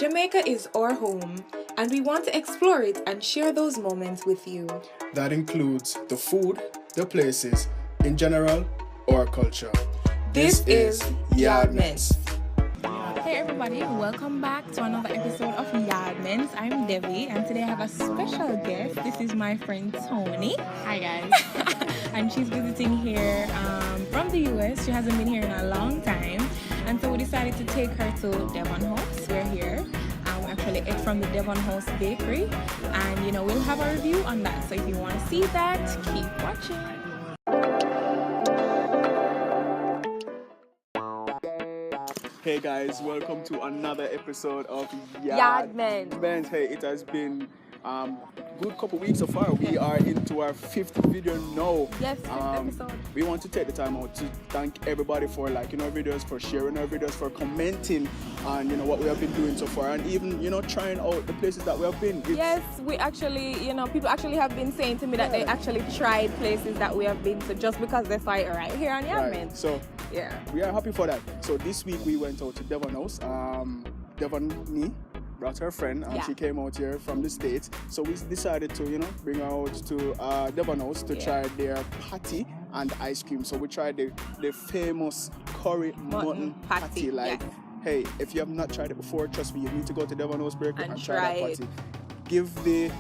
Jamaica is our home, and we want to explore it and share those moments with you. That includes the food, the places, in general, our culture. This is YaadMentz. Hey everybody, welcome back to another episode of YaadMentz. I'm Debbie, and today I have a special guest. This is my friend Tony. Hi guys. And she's visiting here from the US. She hasn't been here in a long time, and so we decided to take her to Devon House. We're here. We actually ate from the Devon House Bakery, and we'll have a review on that. So if you want to see that, keep watching. Hey guys, welcome to another episode of YaadMentz. Hey, it has been good couple weeks so far. We are into our 5th video now. Yes, 5th episode. We want to take the time out to thank everybody for liking our videos, for sharing our videos, for commenting on what we have been doing so far, and even trying out the places that we have been. Yes, we actually, people actually have been saying to me that they actually tried places that we have been to just because they saw it right here on YaadMentz. Right. So yeah, we are happy for that. So this week we went out to Devon House. Devon brought her friend, and she came out here from the States. So we decided to, bring her out to Devon House to try their patty and ice cream. So we tried the famous curry mutton patty. Hey, if you have not tried it before, trust me, you need to go to Devon House Bakery and try that patty. Give the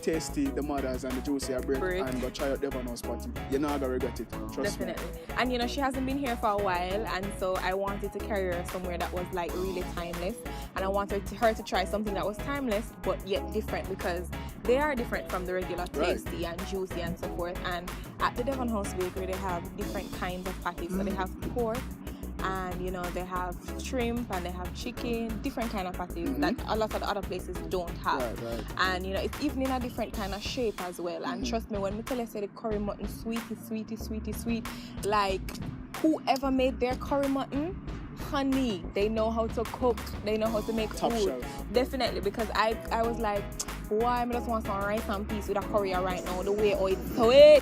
tasty, the mothers and the juicy a break and go try out Devon House patty. You're not gonna regret it. Trust me. And she hasn't been here for a while, and so I wanted to carry her somewhere that was like really timeless, and I wanted her to try something that was timeless but yet different, because they are different from the regular tasty and juicy and so forth. And at the Devon House Bakery they have different kinds of patties. So they have pork, and they have shrimp, and they have chicken, different kind of patties that a lot of the other places don't have. And it's even in a different kind of shape as well. And trust me, when we tell you say the curry mutton sweet, like whoever made their curry mutton, honey, they know how to cook, they know how to make Top food. shelf. Definitely, because I was like, why I just want some rice and peas with a curry right now, the way it's sweet.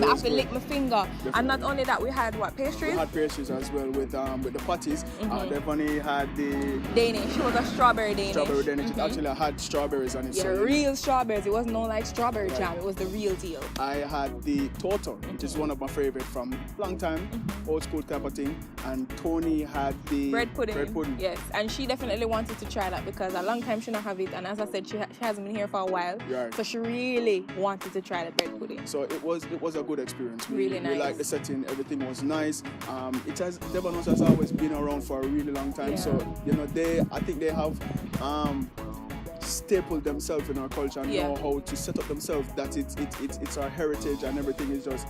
I have to lick my finger. Definitely. And not only that, we had pastries? We had pastries as well with the patties. Devon had the Danish. It was a strawberry Danish. It actually had strawberries on it. Yeah, real strawberries. It wasn't like strawberry jam. It was the real deal. I had the toto, which is one of my favorite from long time, old school type of thing. And Tony had the bread pudding. Yes, and she definitely wanted to try that because a long time she not have it. And as I said, she hasn't been here for a while, so she really wanted to try the bread pudding. So it was a good experience. Really nice. We liked the setting, everything was nice. Devon House has always been around for a really long time. So I think they have stapled themselves in our culture and know how to set up themselves. That it's our heritage, and everything is just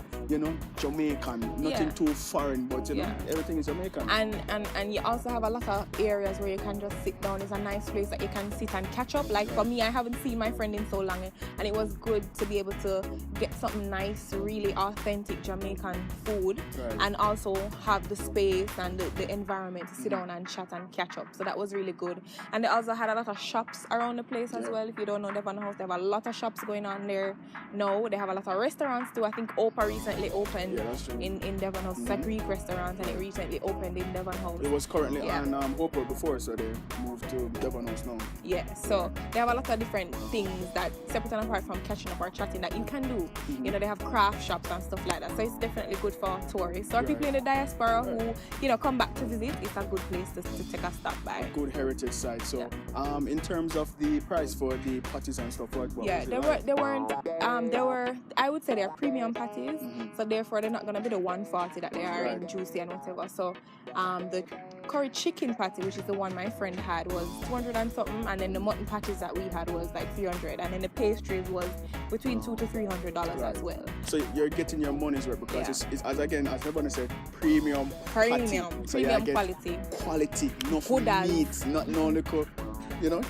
Jamaican, nothing too foreign, but everything is Jamaican. And you also have a lot of areas where you can just sit down. It's a nice place that you can sit and catch up. Like for me, I haven't seen my friend in so long, and it was good to be able to get something nice, really authentic Jamaican food, and also have the space and the environment to sit down and chat and catch up. So that was really good. And they also had a lot of shops around the place as well. If you don't know Devon House, they have a lot of shops going on there now. They have a lot of restaurants too. I think Oprah recently opened in Devon House. It's a Greek restaurant, and it recently opened in Devon House. It was currently on Oprah before, so they moved to Devon House now. Yeah, so they have a lot of different things that separate and apart from catching up or chatting that you can do. They have craft shops and stuff like that. So it's definitely good for tourists or people in the diaspora who come back to visit. It's a good place to take a stop by. A good heritage site. So in terms of the price for the patties and stuff, what they were I would say they're premium patties, so therefore they're not gonna be the 140 that they are in juicy and whatever. So the curry chicken patty, which is the one my friend had, was 200 and something, and then the mutton patties that we had was like 300, and then the pastries was between $200 to $300 as well. So you're getting your money's worth, because it's as everyone said, premium quality, enough meat, not no little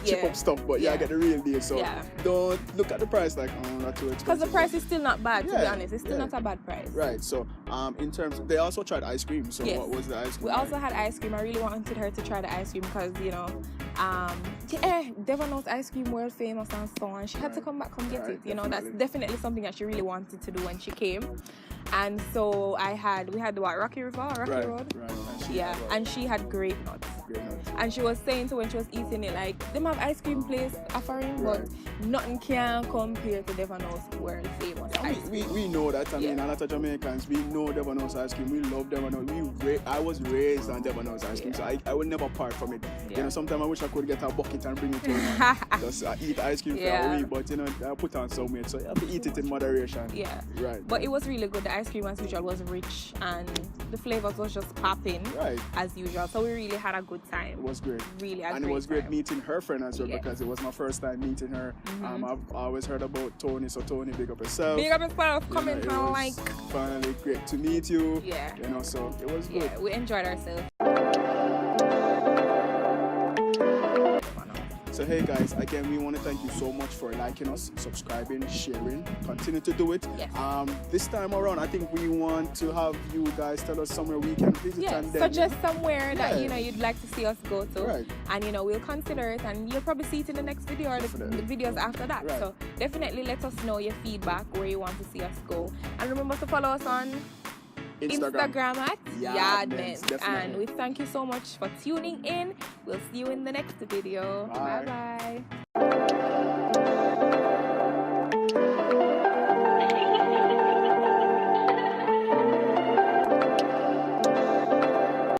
chip up stuff, but I get the real deal. So don't look at the price like, not too expensive. Because the price is still not bad, to be honest. It's still not a bad price. Right. So in terms, they also tried ice cream. So what was the ice cream? We also had ice cream. I really wanted her to try the ice cream because Devon House ice cream world famous and so on. She had to come get it. That's definitely something that she really wanted to do when she came. And so we had Rocky Road. Right. And she had grape nuts. Great nut. And she was saying, so when she was eating it, like, them have ice cream place offering, but nothing can compare to Devon House world famous ice cream. We know that. I mean, a lot of Jamaicans, we know Devon House ice cream. We love Devon House. I was raised on Devon House ice cream, so I will never part from it. You know, sometimes I wish I could get a bucket and bring it home and just eat ice cream for a week, but you know, I put on some weight, so you have to eat it in moderation. Yeah. Right. But it was really good. The ice cream as usual was rich and the flavors was just popping as usual. So we really had a good time. It was great. Really, and it was great meeting her friend as well because it was my first time meeting her. I've always heard about Tony, so Tony, big up yourself. Big up yourself. Comment and like. Finally, great to meet you. Yeah. You know, so it was good. Yeah, we enjoyed ourselves. So hey guys, again we want to thank you so much for liking us, subscribing, sharing. Continue to do it. Yes. This time around, I think we want to have you guys tell us somewhere we can visit and then suggest somewhere that you'd like to see us go to. Right. And we'll consider it, and you'll probably see it in the next video or the videos after that. Right. So definitely let us know your feedback, where you want to see us go. And remember to follow us on Instagram at YaadMentz. And we thank you so much for tuning in. We'll see you in the next video. Bye. Bye.